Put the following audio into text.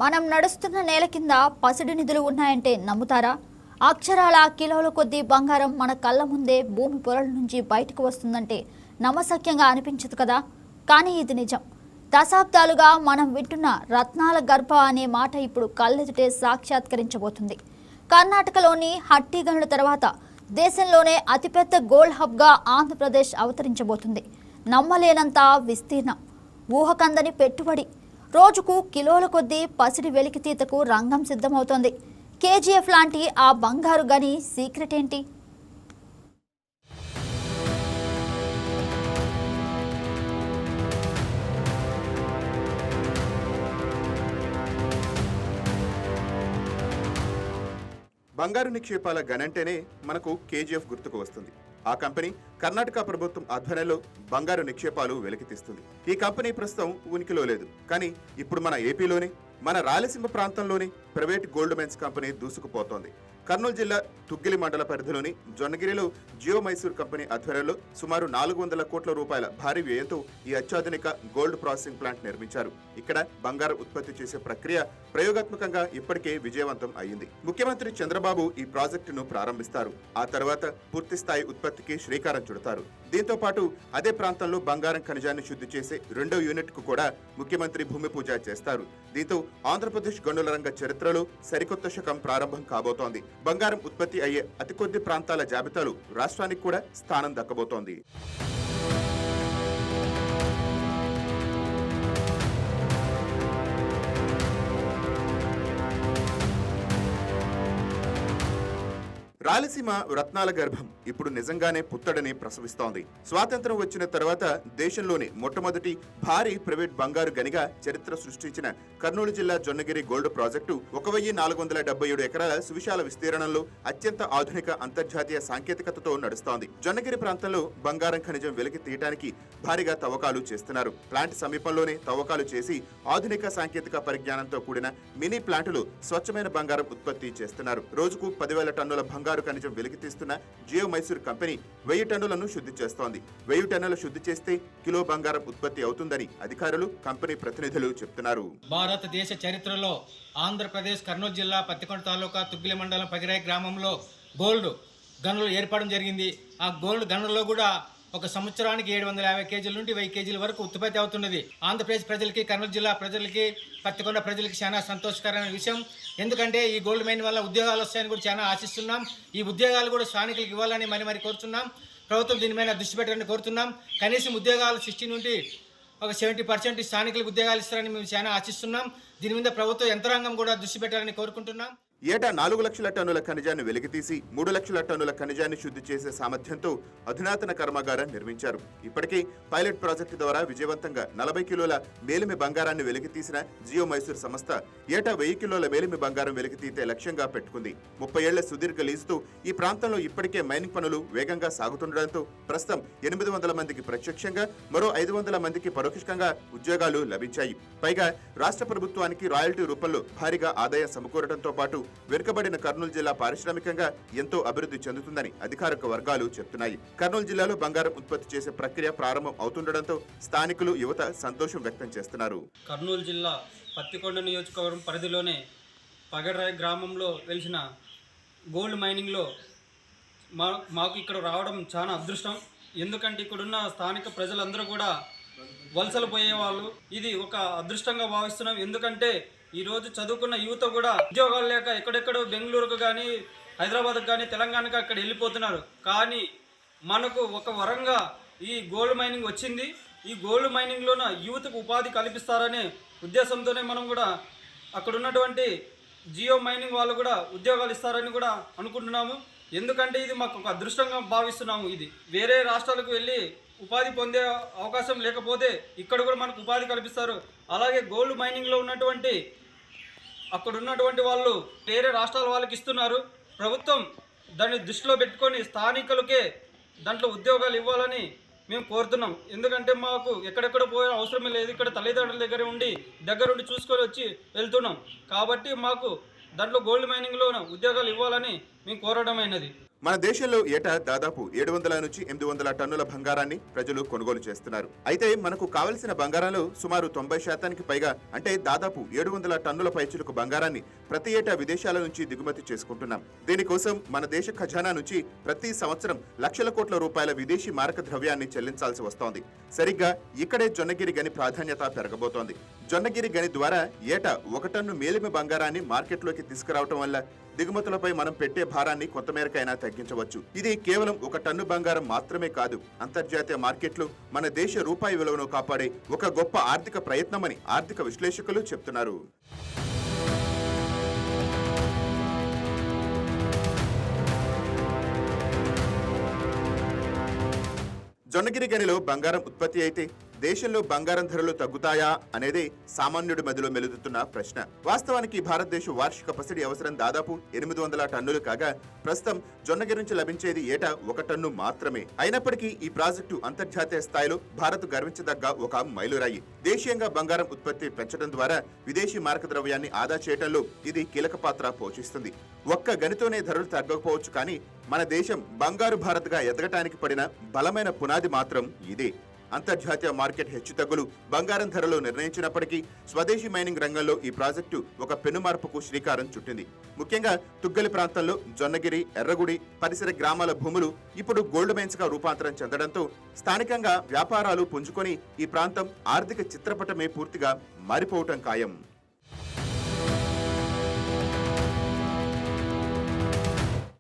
మనం నడుస్తున్న నేల కింద పసిడి నిధులు ఉన్నాయంటే నమ్ముతారా? అక్షరాల కిలోల కొద్దీ బంగారం మన కళ్ళ ముందే భూమి పొరల నుంచి బయటకు వస్తుందంటే నమ్మశక్యంగా అనిపించదు కదా. కానీ ఇది నిజం. దశాబ్దాలుగా మనం వింటున్న రత్నాల గర్భ అనే మాట ఇప్పుడు కళ్ళెదుటే సాక్షాత్కరించబోతుంది. కర్ణాటకలోని హట్టి గనుల తర్వాత దేశంలోనే అతిపెద్ద గోల్డ్ హబ్గా ఆంధ్రప్రదేశ్ అవతరించబోతుంది. నమ్మలేనంత విస్తీర్ణం, ఊహకందని పెట్టుబడి, రోజుకు కిలోల కొద్దీ పసిడి వెలికితీతకు రంగం సిద్ధమవుతోంది. కేజీఎఫ్ లాంటి ఆ బంగారు గని సీక్రెట్ ఏంటి? బంగారు నిక్షేపాల గనంటేనే మనకు కేజీఎఫ్ గుర్తుకు వస్తుంది. ఆ కంపెనీ కర్ణాటక ప్రభుత్వం ఆధ్వర్యంలో బంగారు నిక్షేపాలు వెలికితీస్తుంది. ఈ కంపెనీ ప్రస్తుతం ఉనికిలో లేదు, కానీ ఇప్పుడు మన ఏపీలోనే, మన రాయలసీమ ప్రాంతంలోని ప్రైవేట్ గోల్డ్ మైన్స్ కంపెనీ దూసుకుపోతోంది. కర్నూలు జిల్లా తుగ్గిలి మండల పరిధిలోని జొన్నగిరిలో జియో మైసూర్ కంపెనీ ఆధ్వర్యంలో సుమారు 400 కోట్ల రూపాయల భారీ వ్యయంతో ఈ అత్యాధునిక గోల్డ్ ప్రాసెసింగ్ ప్లాంట్ నిర్మించారు. ఇక్కడ బంగారం ఉత్పత్తి చేసే ప్రక్రియ ప్రయోగాత్మకంగా ఇప్పటికే విజయవంతం అయింది. ముఖ్యమంత్రి చంద్రబాబు ఈ ప్రాజెక్టును ప్రారంభిస్తారు. ఆ తర్వాత పూర్తి స్థాయి ఉత్పత్తికి శ్రీకారం చుడతారు. దీంతో పాటు అదే ప్రాంతంలో బంగారం ఖనిజాన్ని శుద్ధి చేసే 2వ యూనిట్ కు కూడా ముఖ్యమంత్రి భూమి పూజ చేస్తారు. దీంతో ఆంధ్రప్రదేశ్ గనుల రంగ చరిత్రలో సరికొత్త శకం ప్రారంభం కాబోతోంది. బంగారం ఉత్పత్తి అయ్యే అతి కొద్ది ప్రాంతాల జాబితాలో రాష్ట్రానికి కూడా స్థానం దక్కబోతోంది. రాయలసీమ రత్నాల గర్భం ఇప్పుడు నిజంగానే పుత్తడిని ప్రసవిస్తోంది. స్వాతంత్రం వచ్చిన తర్వాత దేశంలోని మొట్టమొదటి భారీ ప్రైవేట్ బంగారు గనిగా చరిత్ర సృష్టించిన కర్నూలు జిల్లా జొన్నగిరి గోల్డ్ ప్రాజెక్టు 1477 ఎకరాల సువిశాల విస్తీర్ణంలో అత్యంత ఆధునిక అంతర్జాతీయ సాంకేతికతతో నడుస్తోంది. జొన్నగిరి ప్రాంతంలో బంగారం ఖనిజం వెలికి తీయటానికి భారీగా తవ్వకాలు చేస్తున్నారు. ప్లాంట్ సమీపంలోనే తవ్వకాలు చేసి ఆధునిక సాంకేతిక పరిజ్ఞానంతో కూడిన మినీ ప్లాంటులు స్వచ్ఛమైన బంగారం ఉత్పత్తి చేస్తున్నారు. రోజుకు 10,000 టన్నుల బంగారు ఖనిజం వెలికితీస్తున్న జియో మైసూర్ కంపెనీ 1000 టన్నులను శుద్ధి చేస్తోంది. 1000 టన్నుల శుద్ధి చేస్తే కిలో బంగారం ఉత్పత్తి అవుతుందని అధికారులు, కంపెనీ ప్రతినిధులు చెప్తున్నారు. భారతదేశ చరిత్రలో ఆంధ్రప్రదేశ్ కర్నూలు జిల్లా పత్తికొండ తాలూకా తుగ్గిలి మండలం పగిరాయి గ్రామంలో గోల్డ్ గనులు ఏర్పడడం జరిగింది. ఆ గోల్డ్ గనుల్లో కూడా ఒక సంవత్సరానికి 750 కేజీల నుండి 1000 కేజీల వరకు ఉత్పత్తి అవుతున్నది. ఆంధ్రప్రదేశ్ ప్రజలకి, కర్నూలు జిల్లా ప్రజలకి, పత్తికొండ ప్రజలకి చాలా సంతోషకరమైన విషయం. ఎందుకంటే ఈ గోల్డ్ మైన్ వల్ల ఉద్యోగాలు వస్తాయని కూడా చాలా ఆశిస్తున్నాం. ఈ ఉద్యోగాలు కూడా స్థానికులకు ఇవ్వాలని మరి కోరుతున్నాం. ప్రభుత్వం దీని మీద దృష్టి పెట్టాలని కోరుతున్నాం. కనీసం ఉద్యోగాలు 60 నుండి ఒక 70% స్థానికులకు ఉద్యోగాలు ఇస్తారని మేము చాలా ఆశిస్తున్నాం. దీని మీద ప్రభుత్వ యంత్రాంగం కూడా దృష్టి పెట్టాలని కోరుకుంటున్నాం. ఏటా 4 లక్షల టన్నుల ఖనిజాన్ని వెలికితీసి 3 లక్షల టన్నుల ఖనిజాన్ని శుద్ధి చేసే సామర్థ్యంతో అధునాతన కర్మాగారం నిర్మించారు. ఇప్పటికే పైలట్ ప్రాజెక్టు ద్వారా విజయవంతంగా 40 కిలోల మేలిమి బంగారాన్ని వెలికితీసిన జియో మైసూర్ సంస్థ ఏటా 1000 కిలోల మేలిమి బంగారం వెలికితీతే లక్ష్యంగా పెట్టుకుంది. 30 ఏళ్ల సుదీర్ఘ లీజుతో ఈ ప్రాంతంలో ఇప్పటికే మైనింగ్ పనులు వేగంగా సాగుతుండటంతో ప్రస్తుతం 800 మందికి ప్రత్యక్షంగా, మరో 500 మందికి పరోక్షంగా ఉద్యోగాలు లభించాయి. పైగా రాష్ట్ర ప్రభుత్వానికి రాయల్టీ రూపంలో భారీగా ఆదాయం సమకూరడంతో పాటు వెనుకబడిన కర్నూలు జిల్లా పారిశ్రామికంగా ఎంతో అభివృద్ధి చెందుతుందని అధికారిక వర్గాలు చెప్తున్నాయి. కర్నూలు జిల్లాలో బంగారం ఉత్పత్తి చేసే ప్రక్రియ ప్రారంభం అవుతుండటంతో స్థానికులు, యువత సంతోషం వ్యక్తం చేస్తున్నారు. కర్నూలు జిల్లా పత్తికొండ నియోజకవర్గం పరిధిలోనే పగడరాయి గ్రామంలో వెలిసిన గోల్డ్ మైనింగ్లో మాకు ఇక్కడ రావడం చాలా అదృష్టం. ఎందుకంటే ఇక్కడున్న స్థానిక ప్రజలందరూ కూడా వలసలు పోయేవాళ్ళు. ఇది ఒక అదృష్టంగా భావిస్తున్నాం. ఎందుకంటే ఈరోజు చదువుకున్న యువత కూడా ఉద్యోగాలు లేక ఎక్కడెక్కడో బెంగళూరుకు కానీ, హైదరాబాద్కు కానీ, తెలంగాణకు అక్కడ వెళ్ళిపోతున్నారు. కానీ మనకు ఒక వరంగా ఈ గోల్డ్ మైనింగ్ వచ్చింది. ఈ గోల్డ్ మైనింగ్లోన యువతకు ఉపాధి కల్పిస్తారనే ఉద్దేశంతోనే మనం కూడా అక్కడ ఉన్నటువంటి జియో మైనింగ్ వాళ్ళు కూడా ఉద్యోగాలు ఇస్తారని కూడా అనుకుంటున్నాము. ఎందుకంటే ఇది మాకు ఒక అదృష్టంగా భావిస్తున్నాము. ఇది వేరే రాష్ట్రాలకు వెళ్ళి ఉపాధి పొందే అవకాశం లేకపోతే ఇక్కడ కూడా మనకు ఉపాధి కల్పిస్తారు. అలాగే గోల్డ్ మైనింగ్లో ఉన్నటువంటి అక్కడ ఉన్నటువంటి వాళ్ళు వేరే రాష్ట్రాల వాళ్ళకి ఇస్తున్నారు. ప్రభుత్వం దాన్ని దృష్టిలో పెట్టుకొని స్థానికులకే దాంట్లో ఉద్యోగాలు ఇవ్వాలని మేము కోరుతున్నాం. ఎందుకంటే మాకు ఎక్కడెక్కడ పోయే అవసరమే లేదు. ఇక్కడ తల్లిదండ్రుల దగ్గరుండి చూసుకొని వచ్చి వెళ్తున్నాం. కాబట్టి మాకు దాంట్లో గోల్డ్ మైనింగ్లో ఉద్యోగాలు ఇవ్వాలని మేము కోరడమైనది. మన దేశంలో ఏటా దాదాపు 700 నుంచి 800 టన్నుల బంగారాన్ని ప్రజలు కొనుగోలు చేస్తున్నారు. అయితే మనకు కావలసిన బంగారంలో సుమారు 90% పైగా అంటే దాదాపు 700 టన్నుల పైచిలుకు బంగారాన్ని ప్రతి ఏటా విదేశాల నుంచి దిగుమతి చేసుకుంటున్నాం. దీనికోసం మన దేశ ఖజానా నుంచి ప్రతి సంవత్సరం లక్షల కోట్ల రూపాయల విదేశీ మారక ద్రవ్యాన్ని చెల్లించాల్సి వస్తోంది. సరిగ్గా ఇక్కడే జొన్నగిరి గని ప్రాధాన్యత పెరగబోతోంది. జొన్నగిరి గని ద్వారా ఏటా 1 టన్ను మేలిమి బంగారాన్ని మార్కెట్లోకి తీసుకురావటం వల్ల దిగుమతులపై మనం పెట్టే భారాన్ని కొంతమేరకైనా తగ్గించవచ్చు. ఇది కేవలం 1 టన్ను బంగారం మాత్రమే కాదు, అంతర్జాతీయ మార్కెట్లు మన దేశ రూపాయి విలువను కాపాడే ఒక గొప్ప ఆర్థిక ప్రయత్నమని ఆర్థిక విశ్లేషకులు చెప్తున్నారు. జొన్నగిరి గనిలో బంగారం ఉత్పత్తి అయితే దేశంలో బంగారం ధరలు తగ్గుతాయా అనేదే సామాన్యుడి మదిలో మెలుగుతున్న ప్రశ్న. వాస్తవానికి భారతదేశ వార్షిక పసిడి అవసరం దాదాపు 800 టన్నులు కాగా ప్రస్తుతం జొన్నగిరి నుంచి లభించేది ఏటా 1 టన్ను మాత్రమే. అయినప్పటికీ ఈ ప్రాజెక్టు అంతర్జాతీయ స్థాయిలో భారత్ గర్వించదగ్గ ఒక మైలురాయి. దేశీయంగా బంగారం ఉత్పత్తి పెంచడం ద్వారా విదేశీ మారక ద్రవ్యాన్ని ఆదా చేయడంలో ఇది కీలక పాత్ర పోషిస్తుంది. ఒక్క గనితోనే ధరలు తగ్గకపోవచ్చు, కానీ మన దేశం బంగారు భారత్గా ఎదగటానికి పడిన బలమైన పునాది మాత్రం ఇదే. అంతర్జాతీయ మార్కెట్ హెచ్చుతగ్గులు బంగారం ధరలు నిర్ణయించినప్పటికీ స్వదేశీ మైనింగ్ రంగంలో ఈ ప్రాజెక్టు ఒక పెనుమార్పుకు శ్రీకారం చుట్టింది. ముఖ్యంగా తుగ్గలి ప్రాంతంలో జొన్నగిరి, ఎర్రగుడి పరిసర గ్రామాల భూములు ఇప్పుడు గోల్డ్ మైన్స్ గా రూపాంతరం చెందడంతో స్థానికంగా వ్యాపారాలు పుంజుకొని ఈ ప్రాంతం ఆర్థిక చిత్రపటమే పూర్తిగా మారిపోవటం ఖాయం.